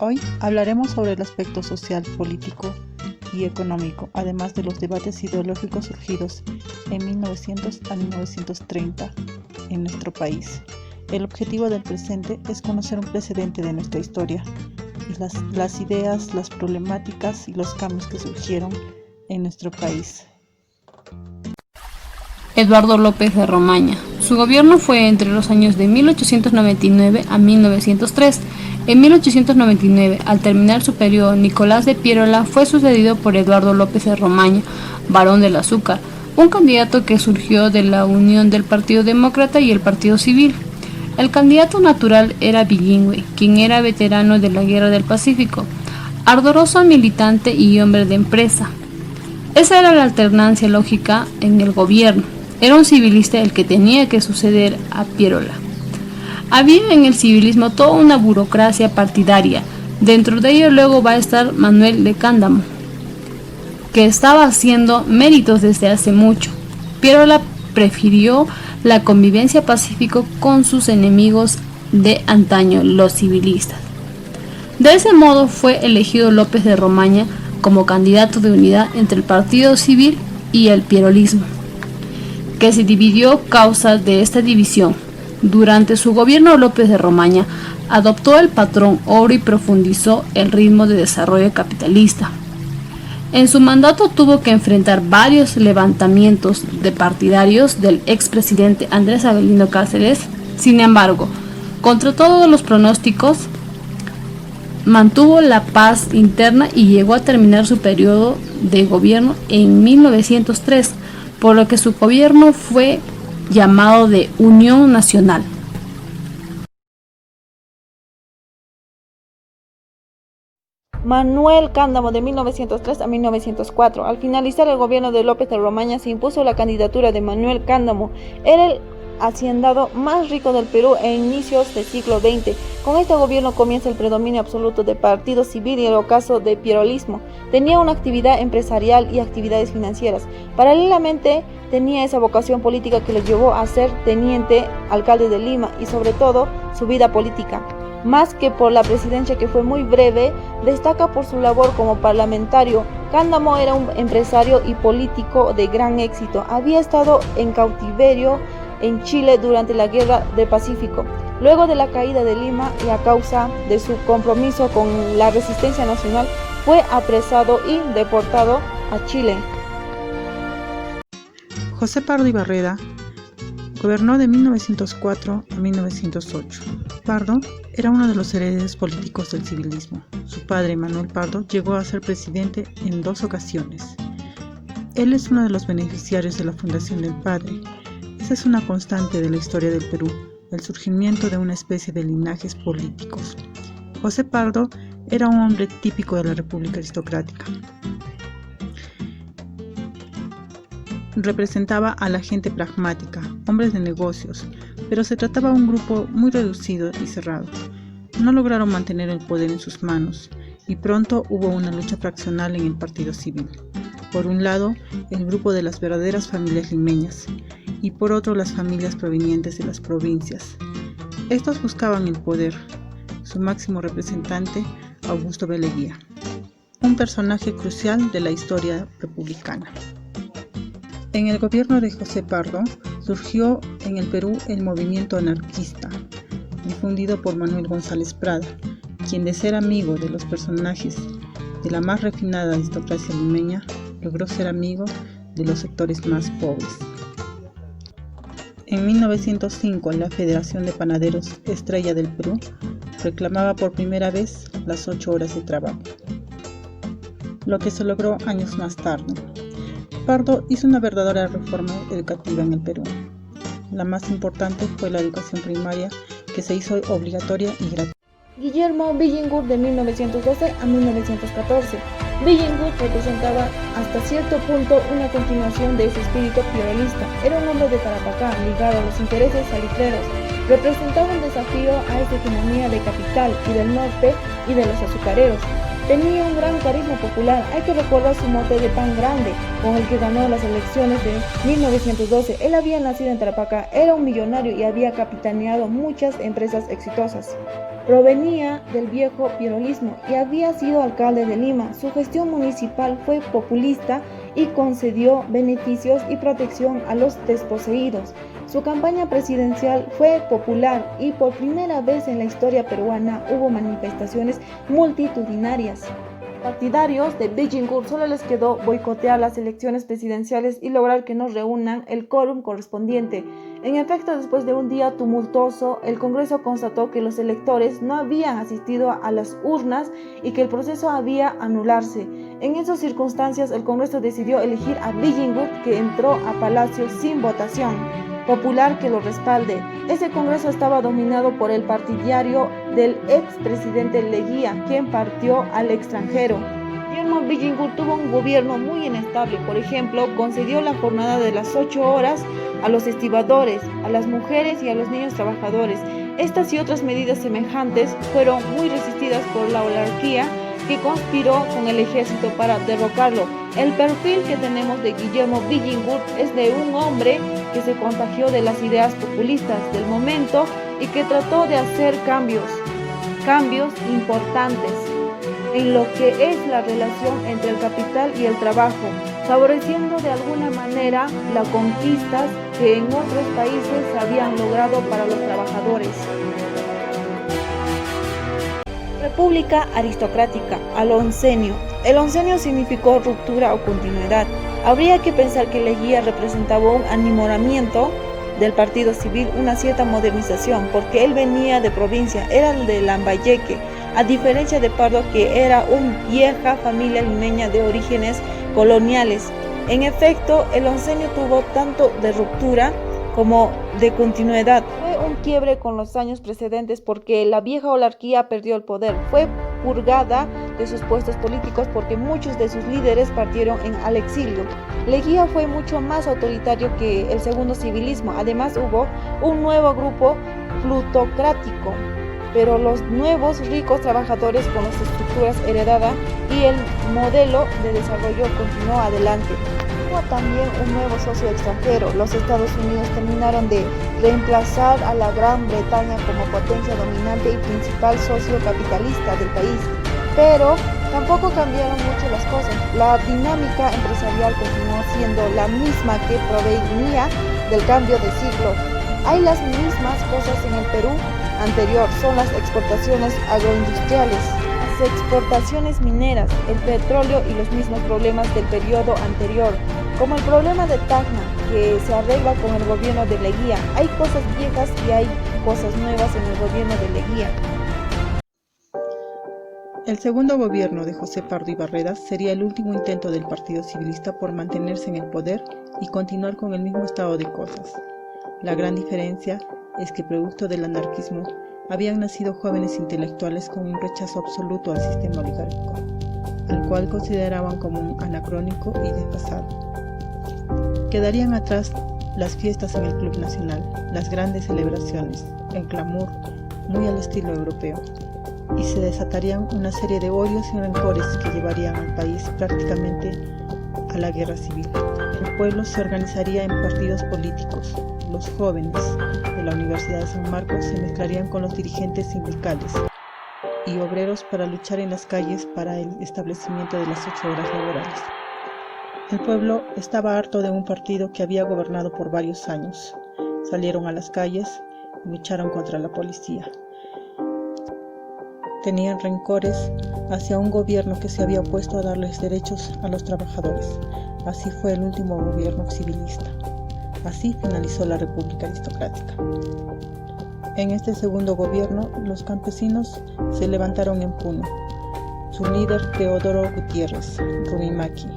Hoy hablaremos sobre el aspecto social, político y económico, además de los debates ideológicos surgidos en 1900 a 1930 en nuestro país. El objetivo del presente es conocer un precedente de nuestra historia y las ideas, las problemáticas y los cambios que surgieron en nuestro país. Eduardo López de Romaña. Su gobierno fue entre los años de 1899 a 1903. En 1899, al terminar su periodo, Nicolás de Piérola fue sucedido por Eduardo López de Romaña, Barón del Azúcar, un candidato que surgió de la unión del Partido Demócrata y el Partido Civil. El candidato natural era bilingüe, quien era veterano de la Guerra del Pacífico, ardoroso militante y hombre de empresa. Esa era la alternancia lógica en el gobierno. Era un civilista el que tenía que suceder a Piérola. Había en el civilismo toda una burocracia partidaria. Dentro de ello luego va a estar Manuel de Cándamo, que estaba haciendo méritos desde hace mucho. Piérola prefirió la convivencia pacífica con sus enemigos de antaño, los civilistas. De ese modo fue elegido López de Romaña como candidato de unidad entre el Partido Civil y el pierolismo, que se dividió causa de esta división. Durante su gobierno, López de Romaña adoptó el patrón oro y profundizó el ritmo de desarrollo capitalista. En su mandato tuvo que enfrentar varios levantamientos de partidarios del expresidente Andrés Avelino Cárceles. Sin embargo, contra todos los pronósticos, mantuvo la paz interna y llegó a terminar su periodo de gobierno en 1903, por lo que su gobierno fue llamado de Unión Nacional. Manuel Cándamo, de 1903 a 1904. Al finalizar el gobierno de López de Romaña se impuso la candidatura de Manuel Cándamo. Era el hacendado más rico del Perú en inicios del siglo XX. Con este gobierno comienza el predominio absoluto del Partido Civil y el ocaso del pierolismo. Tenía una actividad empresarial y actividades financieras. Paralelamente tenía esa vocación política que lo llevó a ser teniente alcalde de Lima y sobre todo su vida política. Más que por la presidencia, que fue muy breve, destaca por su labor como parlamentario. Cándamo era un empresario y político de gran éxito. Había estado en cautiverio en Chile durante la Guerra del Pacífico. Luego de la caída de Lima y a causa de su compromiso con la resistencia nacional, fue apresado y deportado a Chile. José Pardo y Barreda gobernó de 1904 a 1908. Pardo era uno de los herederos políticos del civilismo. Su padre, Manuel Pardo, llegó a ser presidente en 2 ocasiones. Él es uno de los beneficiarios de la fundación del padre. Esa es una constante de la historia del Perú, el surgimiento de una especie de linajes políticos. José Pardo era un hombre típico de la República aristocrática. Representaba a la gente pragmática, hombres de negocios, pero se trataba de un grupo muy reducido y cerrado. No lograron mantener el poder en sus manos y pronto hubo una lucha fraccional en el Partido Civil. Por un lado, el grupo de las verdaderas familias limeñas y por otro las familias provenientes de las provincias. Estos buscaban el poder. Su máximo representante, Augusto B. Leguía, un personaje crucial de la historia republicana. En el gobierno de José Pardo surgió en el Perú el movimiento anarquista, difundido por Manuel González Prada, quien, de ser amigo de los personajes de la más refinada aristocracia limeña, logró ser amigo de los sectores más pobres. En 1905, la Federación de Panaderos Estrella del Perú reclamaba por primera vez las 8 horas de trabajo, lo que se logró años más tarde. Pardo hizo una verdadera reforma educativa en el Perú. La más importante fue la educación primaria, que se hizo obligatoria y gratuita. Guillermo Billingur, de 1912 a 1914. Billingur representaba hasta cierto punto una continuación de ese espíritu pierolista. Era un hombre de Tarapacá, ligado a los intereses salitreros. Representaba un desafío a esa hegemonía de capital y del norte y de los azucareros. Tenía un gran carisma popular. Hay que recordar su mote de pan grande, con el que ganó las elecciones de 1912. Él había nacido en Tarapacá, era un millonario y había capitaneado muchas empresas exitosas. Provenía del viejo pierolismo y había sido alcalde de Lima. Su gestión municipal fue populista y concedió beneficios y protección a los desposeídos. Su campaña presidencial fue popular y por primera vez en la historia peruana hubo manifestaciones multitudinarias. Partidarios de Billinghurst solo les quedó boicotear las elecciones presidenciales y lograr que no reúnan el quórum correspondiente. En efecto, después de un día tumultuoso, el Congreso constató que los electores no habían asistido a las urnas y que el proceso había anularse. En esas circunstancias, el Congreso decidió elegir a Billinghurst, que entró a Palacio sin votación popular que lo respalde. Ese Congreso estaba dominado por el partidario del expresidente Leguía, quien partió al extranjero. Guillermo Billinghurst tuvo un gobierno muy inestable. Por ejemplo, concedió la jornada de las 8 horas a los estibadores, a las mujeres y a los niños trabajadores. Estas y otras medidas semejantes fueron muy resistidas por la oligarquía, que conspiró con el ejército para derrocarlo. El perfil que tenemos de Guillermo Billinghurst es de un hombre que se contagió de las ideas populistas del momento y que trató de hacer cambios importantes en lo que es la relación entre el capital y el trabajo, favoreciendo de alguna manera las conquistas que en otros países se habían logrado para los trabajadores. República aristocrática, al oncenio. El oncenio significó ruptura o continuidad. Habría que pensar que Leguía representaba un animoramiento del partido civil, una cierta modernización, porque él venía de provincia, era el de Lambayeque, a diferencia de Pardo, que era una vieja familia limeña de orígenes coloniales. En efecto, el oncenio tuvo tanto de ruptura como de continuidad. Fue un quiebre con los años precedentes porque la vieja oligarquía perdió el poder. Fue purgada de sus puestos políticos porque muchos de sus líderes partieron al exilio. Leguía fue mucho más autoritario que el segundo civilismo. Además, hubo un nuevo grupo plutocrático, pero los nuevos ricos trabajadores con las estructuras heredadas y el modelo de desarrollo continuó adelante. Hubo también un nuevo socio extranjero. Los Estados Unidos terminaron de reemplazar a la Gran Bretaña como potencia dominante y principal socio capitalista del país, pero tampoco cambiaron mucho las cosas. La dinámica empresarial continuó siendo la misma que provenía del cambio de siglo. Hay las mismas cosas en el Perú anterior, son las exportaciones agroindustriales, las exportaciones mineras, el petróleo y los mismos problemas del periodo anterior, como el problema de Tacna, que se arregla con el gobierno de Leguía. Hay cosas viejas y hay cosas nuevas en el gobierno de Leguía. El segundo gobierno de José Pardo y Barreras sería el último intento del Partido Civilista por mantenerse en el poder y continuar con el mismo estado de cosas. La gran diferencia es que, producto del anarquismo, habían nacido jóvenes intelectuales con un rechazo absoluto al sistema oligárquico, al cual consideraban como un anacrónico y desfasado. Quedarían atrás las fiestas en el Club Nacional, las grandes celebraciones, el glamour muy al estilo europeo, y se desatarían una serie de odios y rencores que llevarían al país prácticamente a la guerra civil. El pueblo se organizaría en partidos políticos. Los jóvenes de la Universidad de San Marcos se mezclarían con los dirigentes sindicales y obreros para luchar en las calles para el establecimiento de las 8 horas laborales. El pueblo estaba harto de un partido que había gobernado por varios años. Salieron a las calles y lucharon contra la policía. Tenían rencores hacia un gobierno que se había opuesto a darles derechos a los trabajadores. Así fue el último gobierno civilista. Así finalizó la República Aristocrática. En este segundo gobierno, los campesinos se levantaron en Puno. Su líder, Teodoro Gutiérrez Rumimaki.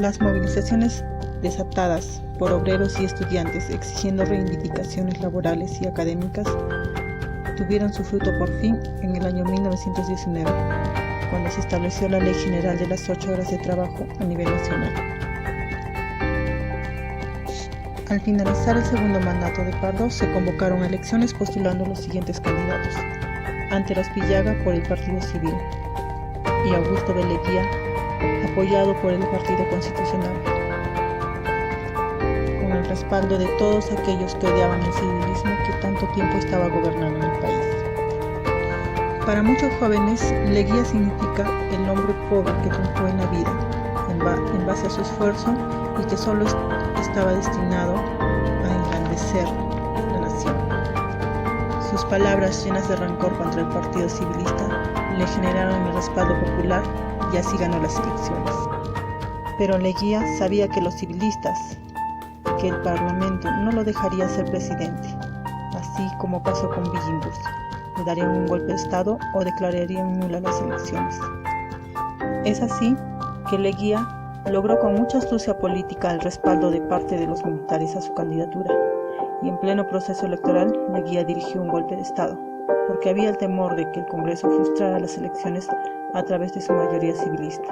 Las movilizaciones desatadas por obreros y estudiantes exigiendo reivindicaciones laborales y académicas tuvieron su fruto por fin en el año 1919, cuando se estableció la Ley General de las 8 horas de trabajo a nivel nacional. Al finalizar el segundo mandato de Pardo, se convocaron elecciones postulando los siguientes candidatos: Antero Aspillaga por el Partido Civil y Augusto B. Leguía, apoyado por el Partido Constitucional, con el respaldo de todos aquellos que odiaban el civilismo que tanto tiempo estaba gobernando en el país. Para muchos jóvenes, Leguía significa el hombre pobre que triunfó en la vida, en base a su esfuerzo y que solo estaba destinado a engrandecer la nación. Sus palabras llenas de rencor contra el partido civilista le generaron el respaldo popular y así ganó las elecciones. Pero Leguía sabía que los civilistas, que el parlamento no lo dejaría ser presidente, así como pasó con Billinghurst, le darían un golpe de estado o declararían nulas las elecciones. Es así que Leguía logró con mucha astucia política el respaldo de parte de los militares a su candidatura, y en pleno proceso electoral Leguía dirigió un golpe de estado, porque había el temor de que el Congreso frustrara las elecciones a través de su mayoría civilista,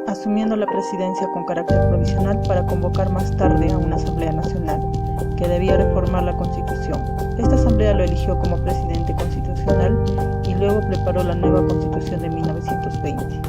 asumiendo la presidencia con carácter provisional para convocar más tarde a una Asamblea Nacional, que debía reformar la Constitución. Esta Asamblea lo eligió como presidente constitucional y luego preparó la nueva Constitución de 1920.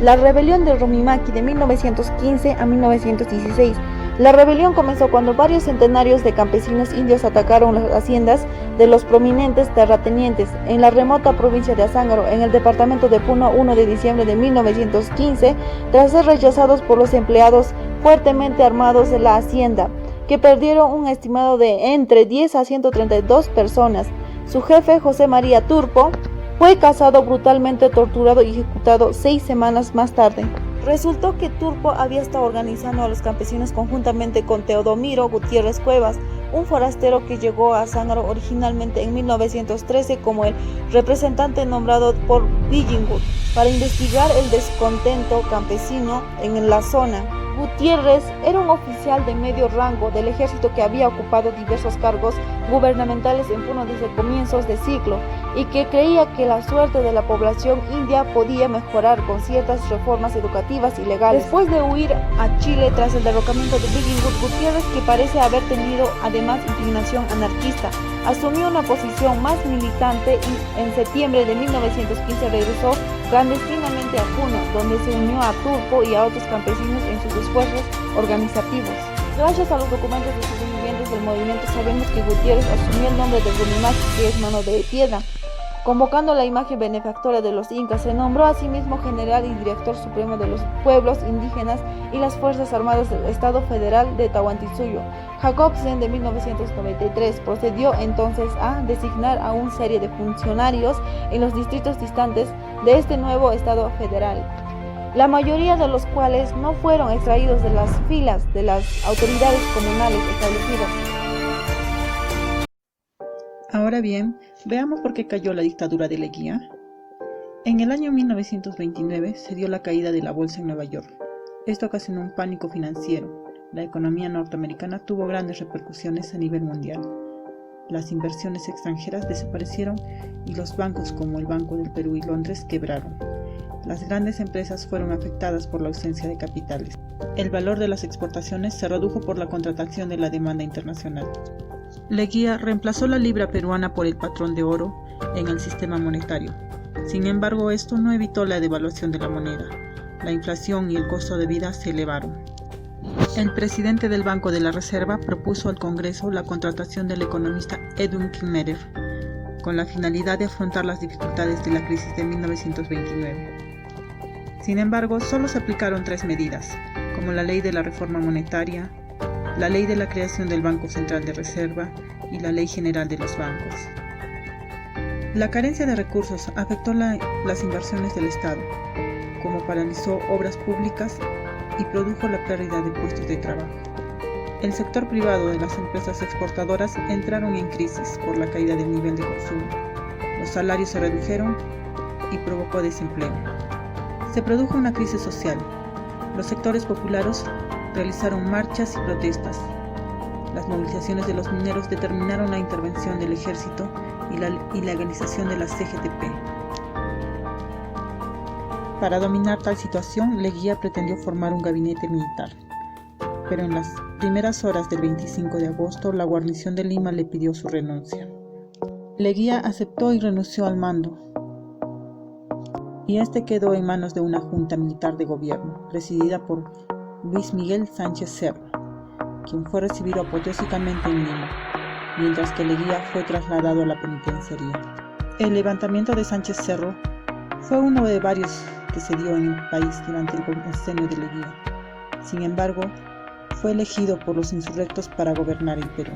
La rebelión de Rumimaki de 1915 a 1916. La rebelión comenzó cuando varios centenarios de campesinos indios atacaron las haciendas de los prominentes terratenientes en la remota provincia de Azángaro, en el departamento de Puno, 1 de diciembre de 1915, tras ser rechazados por los empleados fuertemente armados de la hacienda, que perdieron un estimado de entre 10 a 132 personas. Su jefe, José María Turpo, fue cazado, brutalmente torturado y ejecutado 6 semanas más tarde. Resultó que Turpo había estado organizando a los campesinos conjuntamente con Teodomiro Gutiérrez Cuevas, un forastero que llegó a Azángaro originalmente en 1913 como el representante nombrado por Billinghurst para investigar el descontento campesino en la zona. Gutiérrez era un oficial de medio rango del ejército que había ocupado diversos cargos gubernamentales en Puno desde comienzos de siglo y que creía que la suerte de la población india podía mejorar con ciertas reformas educativas y legales. Después de huir a Chile tras el derrocamiento de Billinghurst, Gutiérrez, que parece haber tenido además inclinación anarquista, asumió una posición más militante y en septiembre de 1915 regresó clandestinamente a Puno, donde se unió a Turpo y a otros campesinos en sus esfuerzos organizativos. Gracias a los documentos de sobrevivientes del movimiento sabemos que Gutiérrez asumió el nombre de Rumimaki, que es mano de piedra. Convocando la imagen benefactora de los incas, se nombró a sí mismo general y director supremo de los pueblos indígenas y las Fuerzas Armadas del Estado Federal de Tahuantinsuyo. Jacobsen, de 1993, procedió entonces a designar a una serie de funcionarios en los distritos distantes de este nuevo Estado federal, la mayoría de los cuales no fueron extraídos de las filas de las autoridades comunales establecidas. Ahora bien, veamos por qué cayó la dictadura de Leguía. En el año 1929 se dio la caída de la bolsa en Nueva York. Esto ocasionó un pánico financiero. La economía norteamericana tuvo grandes repercusiones a nivel mundial. Las inversiones extranjeras desaparecieron y los bancos como el Banco del Perú y Londres quebraron. Las grandes empresas fueron afectadas por la ausencia de capitales. El valor de las exportaciones se redujo por la contracción de la demanda internacional. Leguía reemplazó la libra peruana por el patrón de oro en el sistema monetario. Sin embargo, esto no evitó la devaluación de la moneda. La inflación y el costo de vida se elevaron. El presidente del Banco de la Reserva propuso al Congreso la contratación del economista Edwin Kilmer, con la finalidad de afrontar las dificultades de la crisis de 1929. Sin embargo, solo se aplicaron 3 medidas, como la ley de la reforma monetaria, la ley de la creación del Banco Central de Reserva y la Ley General de los Bancos. La carencia de recursos afectó las inversiones del Estado, como paralizó obras públicas y produjo la pérdida de puestos de trabajo. El sector privado de las empresas exportadoras entraron en crisis por la caída del nivel de consumo. Los salarios se redujeron y provocó desempleo. Se produjo una crisis social. Los sectores populares realizaron marchas y protestas. Las movilizaciones de los mineros determinaron la intervención del ejército y la ilegalización de la CGTP. Para dominar tal situación, Leguía pretendió formar un gabinete militar, pero en las primeras horas del 25 de agosto, la guarnición de Lima le pidió su renuncia. Leguía aceptó y renunció al mando, y este quedó en manos de una junta militar de gobierno, presidida por Luis Miguel Sánchez Serra, quien fue recibido apoteósicamente en Lima. mientras que Leguía fue trasladado a la penitenciaría. El levantamiento de Sánchez Cerro fue uno de varios que se dio en el país durante el sexenio de Leguía. Sin embargo, fue elegido por los insurrectos para gobernar el Perú.